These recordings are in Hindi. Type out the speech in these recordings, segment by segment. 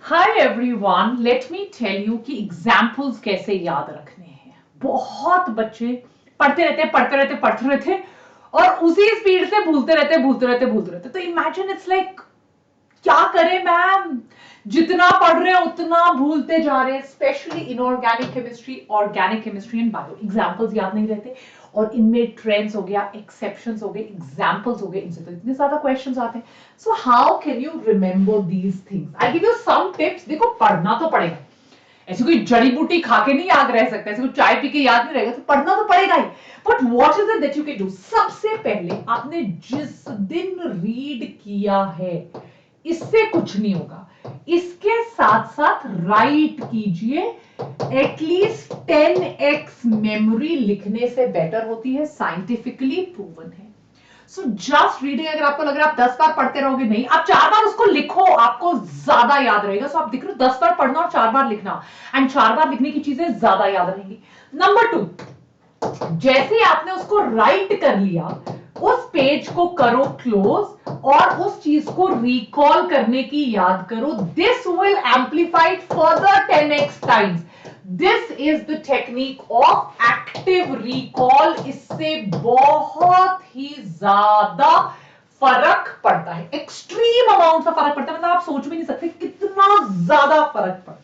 Hi everyone, let me tell you कि एग्जाम्पल्स कैसे याद रखने हैं। बहुत बच्चे पढ़ते रहते और उसी स्पीड से भूलते रहते। तो इमेजिन इट्स लाइक क्या करें मैम, जितना पढ़ रहे हैं उतना भूलते जा रहे हैं, specially organic chemistry and bio. Examples याद नहीं रहते और इनमें ट्रेंड्स हो गया, एक्सेप्शंस हो गए, एग्जांपल्स हो गए, इनसे तो इतने ज्यादा क्वेश्चंस आते हैं। So how can you remember these things? I give you some tips. देखो, पढ़ना तो पड़ेगा, ऐसी कोई जड़ी बूटी खा के नहीं याद रह सकता, ऐसे कोई चाय पी के याद नहीं रहेगा, तो पढ़ना तो पड़ेगा ही। But what is it that you can do? सबसे पहले आपने जिस दिन रीड किया है, इससे कुछ नहीं होगा, इसके साथ साथ राइट कीजिए। एटलीस्ट 10x मेमोरी लिखने से बेटर होती है, साइंटिफिकली प्रूवन है। सो जस्ट रीडिंग, अगर आपको लग रहा है आप 10 बार पढ़ते रहोगे, नहीं, आप 4 बार उसको लिखो, आपको ज्यादा याद रहेगा। सो आप देख रहे हो, 10 बार पढ़ना और 4 बार लिखना, एंड 4 बार लिखने की चीजें ज्यादा याद रहेंगी। नंबर 2, जैसे आपने उसको राइट कर लिया, उस पेज को करो क्लोज और उस चीज को रिकॉल करने की याद करो। This will amplified further 10x times. This is the technique of active recall. इससे बहुत ही ज्यादा फर्क पड़ता है, एक्सट्रीम अमाउंट का फर्क पड़ता है, मतलब आप सोच भी नहीं सकते कितना ज्यादा फर्क पड़ता है।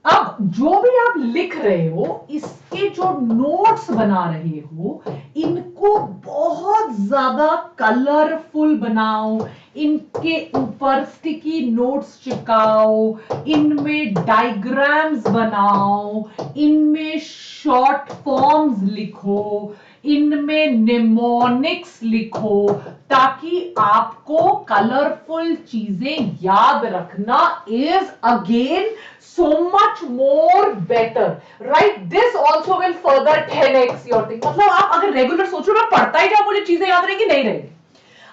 अब जो भी आप लिख रहे हो, इसके जो नोट्स बना रहे हो, इनको बहुत ज्यादा कलरफुल बनाओ, इनके ऊपर स्टिकी नोट्स चिपकाओ, इनमें डायग्राम्स बनाओ, इनमें शॉर्ट फॉर्म्स लिखो, इनमें निमोनिक्स लिखो, ताकि आपको कलरफुल चीजें याद रखना is again so much more better, right? This also will further 10x your thing. मतलब आप अगर रेगुलर सोचो, मैं पढ़ता ही जाऊं, मुझे चीजें याद रहेंगी, नहीं रहेंगी,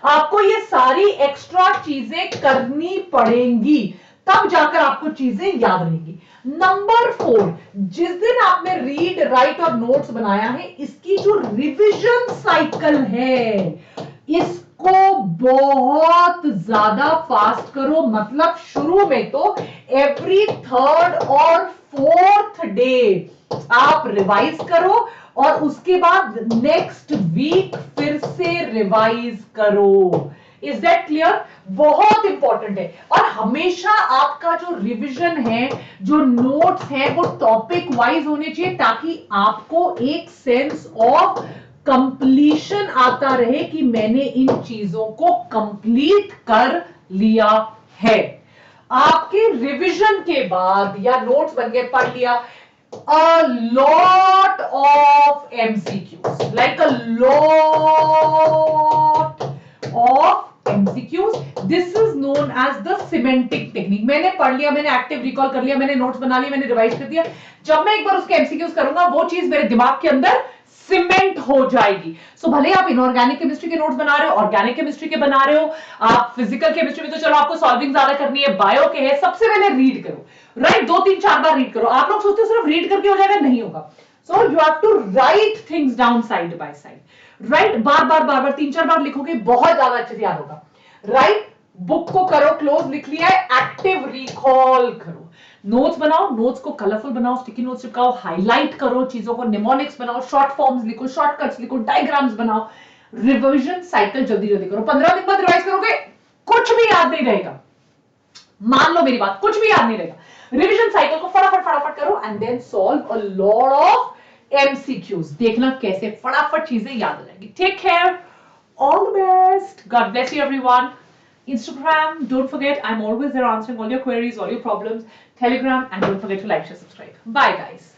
आपको ये सारी एक्स्ट्रा चीजें करनी पड़ेंगी, तब जाकर आपको चीजें याद रहेंगी। नंबर 4, जिस दिन आपने रीड, राइट और नोट्स बनाया है, इसकी जो रिवीजन साइकिल है, इसको बहुत ज्यादा फास्ट करो। मतलब शुरू में तो एवरी थर्ड और फोर्थ डे आप रिवाइज करो और उसके बाद नेक्स्ट वीक फिर से रिवाइज करो। Is that clear? बहुत इंपॉर्टेंट है। और हमेशा आपका जो रिवीजन है, जो नोट्स है, वो टॉपिक वाइज होने चाहिए, ताकि आपको एक सेंस ऑफ कंप्लीशन आता रहे कि मैंने इन चीजों को कंप्लीट कर लिया है। आपके रिवीजन के बाद या नोट्स बन गए, पढ़ लिया, a lot of MCQs, like a lot of MCQs. This is known as the semantic technique. मैंने पढ़ लिया, मैंने एक्टिव रिकॉल कर लिया, मैंने नोट्स बना लिया, मैंने रिवाइज कर दिया, जब मैं एक बार उसके MCQs करूंगा, वो चीज मेरे दिमाग के अंदर सीमेंट हो जाएगी। सो भले आप इनऑर्गेनिक केमिस्ट्री के नोट्स बना रहे हो, ऑर्गेनिक केमिस्ट्री के बना रहे हो, आप फिजिकल केमिस्ट्री में तो चलो आपको सॉल्विंग ज्यादा करनी है, बायो के है, सबसे पहले रीड करो, राइट? 2 3 4 बार रीड करो। आप लोग सोचते हो सिर्फ रीड करके हो जाएगा, नहीं होगा। So you have to write things down side by side, right? बार बार 3 4 बार लिखोगे, बहुत ज्यादा अच्छे से याद होगा, राइट? बुक को करो क्लोज, लिख लिया है, एक्टिव रिकॉल करो, नोट्स बनाओ, नोट्स को कलरफुल बनाओ, स्टिकी नोट्स चिपकाओ, हाईलाइट करो चीजों को, निमोनिक्स बनाओ, शॉर्ट फॉर्म्स लिखो, शॉर्टकट्स लिखो, डायग्राम्स बनाओ, रिवीजन साइकिल जल्दी जल्दी करो। 15 दिन बाद रिवाइज करोगे, कुछ भी याद नहीं रहेगा, मान लो मेरी बात, कुछ भी याद नहीं रहेगा। रिवीजन साइकिल को फटाफट फटाफट करो and then solve a lot of MCQs. देखना कैसे फटाफट चीजें याद हो जाएंगी। Take care, all the best, God bless you everyone. Instagram, don't forget, I'm always there answering all your queries, all your problems. Telegram, and don't forget to like, share, subscribe. Bye guys.